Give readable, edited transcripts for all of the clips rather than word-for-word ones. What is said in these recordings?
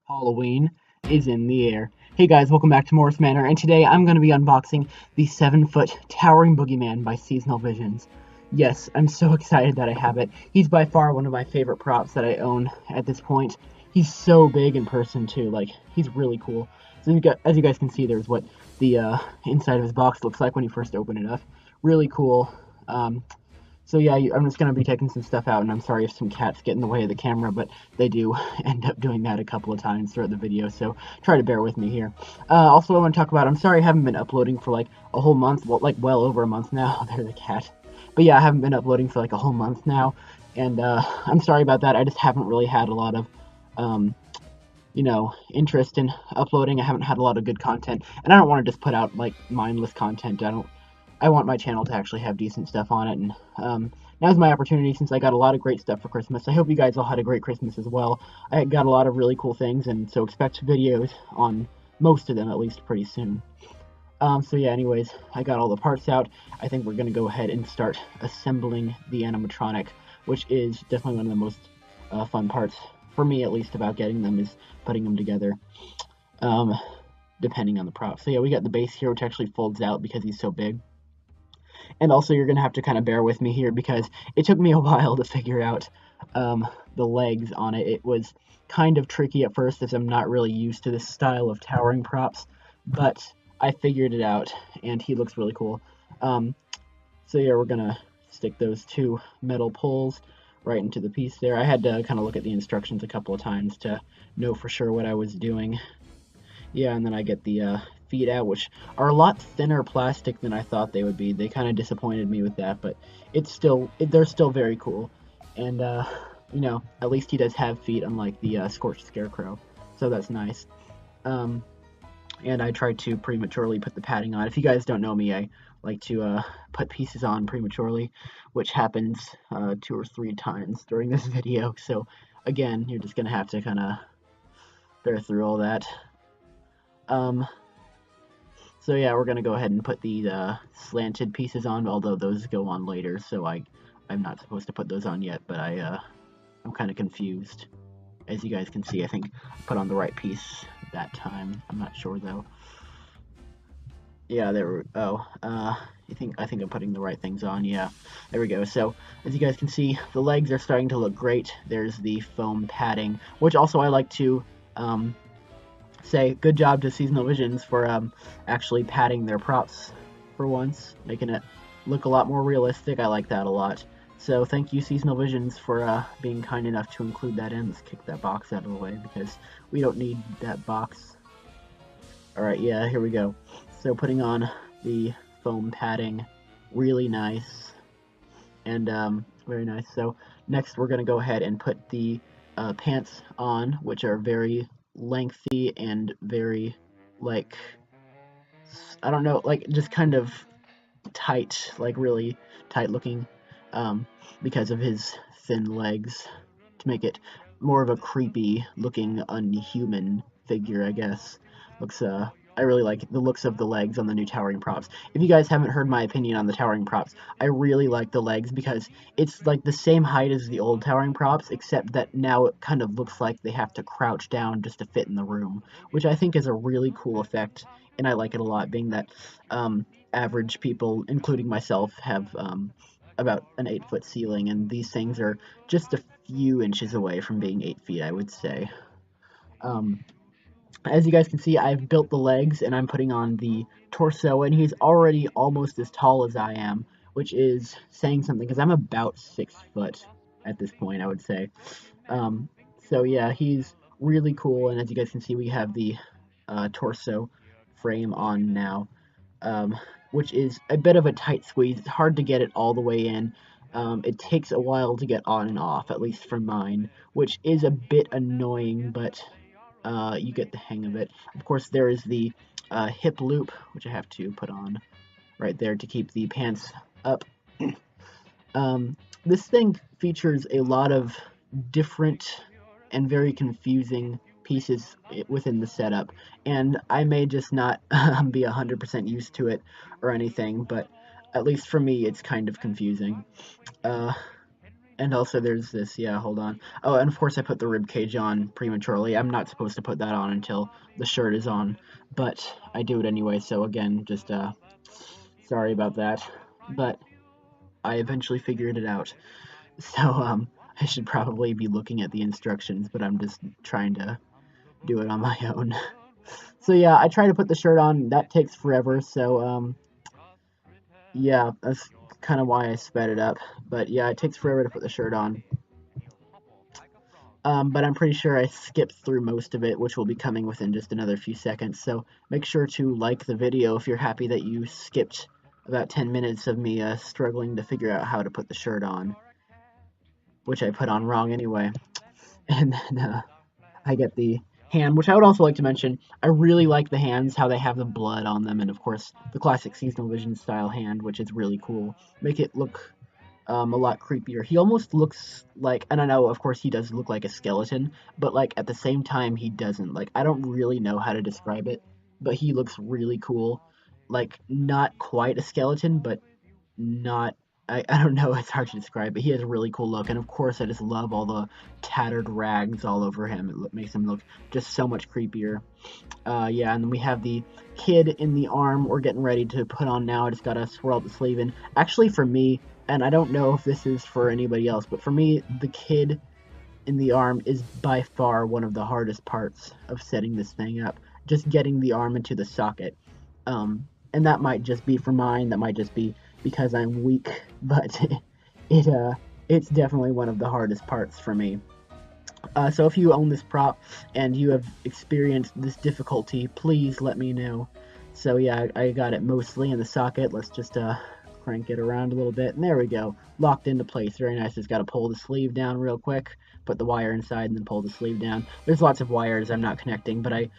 Halloween is in the air. Hey guys, welcome back to Morris Manor, and today I'm going to be unboxing the 7-foot Towering Boogeyman by Seasonal Visions. Yes, I'm so excited that I have it. He's by far one of my favorite props that I own at this point. He's so big in person too, like, he's really cool. So as you guys can see, there's what the inside of his box looks like when you first open it up. Really cool. So yeah, I'm just going to be taking some stuff out, and I'm sorry if some cats get in the way of the camera, but they do end up doing that a couple of times throughout the video, so try to bear with me here. Also, I want to talk about, I'm sorry I haven't been uploading for like a whole month, well over a month now. There's a cat. But yeah, I haven't been uploading for like a whole month now, and I'm sorry about that. I just haven't really had a lot of, interest in uploading. I haven't had a lot of good content, and I don't want to just put out like mindless content. I want my channel to actually have decent stuff on it, and now's my opportunity since I got a lot of great stuff for Christmas. I hope you guys all had a great Christmas as well. I got a lot of really cool things, and so expect videos on most of them at least pretty soon. So yeah, anyways, I got all the parts out. I think we're going to go ahead and start assembling the animatronic, which is definitely one of the most fun parts, for me at least, about getting them, is putting them together. Depending on the prop. So yeah, we got the base here, which actually folds out because he's so big. And also, you're going to have to kind of bear with me here because it took me a while to figure out the legs on it. It was kind of tricky at first as I'm not really used to this style of towering props, but I figured it out, and he looks really cool. So yeah, we're going to stick those two metal poles right into the piece there. I had to kind of look at the instructions a couple of times to know for sure what I was doing. Yeah, and then I get the feet out, which are a lot thinner plastic than I thought they would be. They kind of disappointed me with that, but they're still very cool. And, at least he does have feet, unlike the Scorched Scarecrow, so that's nice. And I tried to prematurely put the padding on. If you guys don't know me, I like to put pieces on prematurely, which happens 2 or 3 times during this video, so again, you're just going to have to kind of bear through all that. So yeah, we're gonna go ahead and put the slanted pieces on, although those go on later, so I'm not supposed to put those on yet, but I'm kind of confused. As you guys can see, I think I put on the right piece that time. I'm not sure though. Yeah, I think I'm putting the right things on. Yeah, there we go. So as you guys can see, the legs are starting to look great. There's the foam padding, which also I like to say good job to Seasonal Visions for actually padding their props for once, making it look a lot more realistic. I like that a lot. So thank you, Seasonal Visions, for being kind enough to include that in. Let's kick that box out of the way because we don't need that box. Alright, yeah, here we go. So putting on the foam padding, really nice, and very nice. So next we're going to go ahead and put the pants on, which are very lengthy and very, like, I don't know, like, just kind of tight, like really tight looking, because of his thin legs, to make it more of a creepy looking unhuman figure, I guess. Looks I really like the looks of the legs on the new Towering props. If you guys haven't heard my opinion on the Towering props, I really like the legs because it's like the same height as the old Towering props, except that now it kind of looks like they have to crouch down just to fit in the room, which I think is a really cool effect, and I like it a lot, being that average people, including myself, have about an 8-foot ceiling, and these things are just a few inches away from being 8 feet, I would say. As you guys can see, I've built the legs, and I'm putting on the torso, and he's already almost as tall as I am, which is saying something, because I'm about 6 foot at this point, I would say. So yeah, he's really cool, and as you guys can see, we have the torso frame on now, which is a bit of a tight squeeze. It's hard to get it all the way in. It takes a while to get on and off, at least for mine, which is a bit annoying, but you get the hang of it. Of course, there is the hip loop, which I have to put on right there to keep the pants up. This thing features a lot of different and very confusing pieces within the setup, and I may just not be 100% used to it or anything, but at least for me, it's kind of confusing. And also there's this, yeah, hold on. Oh, and of course I put the rib cage on prematurely. I'm not supposed to put that on until the shirt is on, but I do it anyway, so again, just, sorry about that. But I eventually figured it out. So, I should probably be looking at the instructions, but I'm just trying to do it on my own. So yeah, I try to put the shirt on. That takes forever, so, yeah, that's kind of why I sped it up. But yeah, it takes forever to put the shirt on. But I'm pretty sure I skipped through most of it, which will be coming within just another few seconds. So make sure to like the video if you're happy that you skipped about 10 minutes of me struggling to figure out how to put the shirt on, which I put on wrong anyway. And then I get the hand, which I would also like to mention. I really like the hands, how they have the blood on them, and of course the classic Seasonal Vision style hand, which is really cool. Make it look a lot creepier. He almost looks like, and I know, of course, he does look like a skeleton, but like at the same time, he doesn't. Like, I don't really know how to describe it, but he looks really cool. Like, not quite a skeleton, but not. I don't know, it's hard to describe, but he has a really cool look, and of course, I just love all the tattered rags all over him. It makes him look just so much creepier. Yeah, and then we have the kid in the arm we're getting ready to put on now. I just gotta swirl the sleeve in. Actually, for me, and I don't know if this is for anybody else, but for me, the kid in the arm is by far one of the hardest parts of setting this thing up. Just getting the arm into the socket. And that might just be for mine, that might just be because I'm weak, but it's definitely one of the hardest parts for me. So if you own this prop and you have experienced this difficulty, please let me know. So yeah, I got it mostly in the socket. Let's just crank it around a little bit, and there we go, locked into place. Very nice. Just got to pull the sleeve down real quick, put the wire inside, and then pull the sleeve down. There's lots of wires I'm not connecting, but I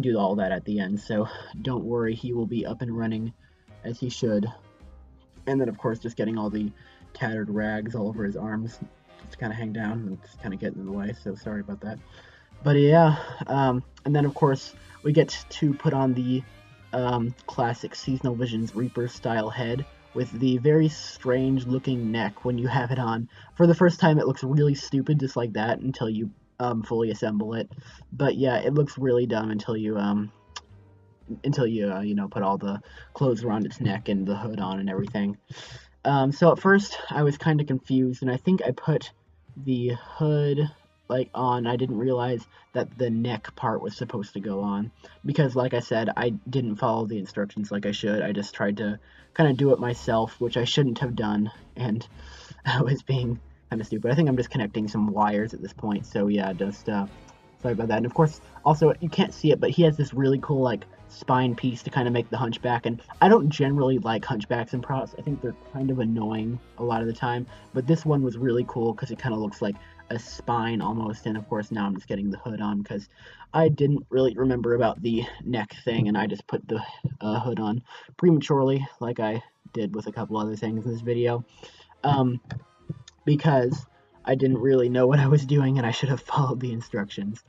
do all that at the end, so don't worry, he will be up and running as he should. And then of course just getting all the tattered rags all over his arms just to kind of hang down and just kind of get in the way, so sorry about that. But yeah, and then of course we get to put on the classic Seasonal Visions Reaper style head with the very strange looking neck when you have it on. For the first time it looks really stupid just like that until you fully assemble it. But yeah, it looks really dumb until you you know, put all the clothes around its neck and the hood on and everything. So at first I was kind of confused, and I think I put the hood like on. I didn't realize that the neck part was supposed to go on, because like I said, I didn't follow the instructions like I should. I just tried to kind of do it myself, which I shouldn't have done, and I was being kind of stupid. I think I'm just connecting some wires at this point, so yeah, just sorry about that. And of course, also, you can't see it, but he has this really cool like spine piece to kind of make the hunchback, and I don't generally like hunchbacks in props. I think they're kind of annoying a lot of the time, but this one was really cool because it kind of looks like a spine almost. And of course now I'm just getting the hood on because I didn't really remember about the neck thing, and I just put the hood on prematurely like I did with a couple other things in this video, because I didn't really know what I was doing and I should have followed the instructions.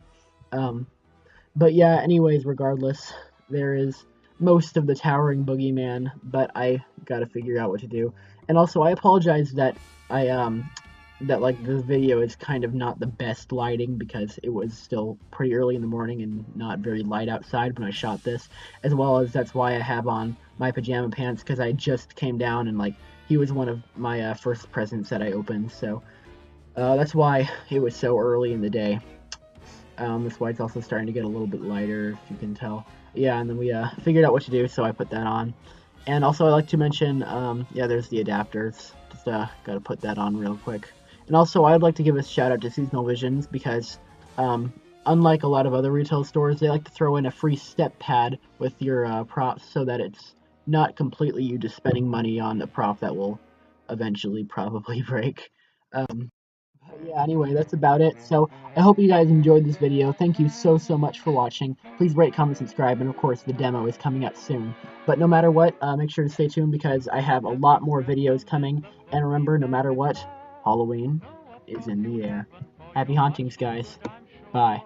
But yeah, anyways, regardless, there is most of the Towering Boogeyman, but I gotta figure out what to do. And also, I apologize that that like the video is kind of not the best lighting, because it was still pretty early in the morning and not very light outside when I shot this, as well as that's why I have on my pajama pants, because I just came down and like he was one of my first presents that I opened, so that's why it was so early in the day. That's why it's also starting to get a little bit lighter, if you can tell. Yeah, and then we figured out what to do, so I put that on. And also, I like to mention, yeah, there's the adapters. Just gotta put that on real quick. And also, I'd like to give a shout out to Seasonal Visions, because unlike a lot of other retail stores, they like to throw in a free step pad with your props, so that it's not completely you just spending money on a prop that will eventually probably break. Yeah, anyway, that's about it. So I hope you guys enjoyed this video. Thank you so much for watching. Please rate, comment, subscribe, and of course the demo is coming up soon. But no matter what, make sure to stay tuned, because I have a lot more videos coming. And remember, no matter what, Halloween is in the air. Happy hauntings, guys. Bye.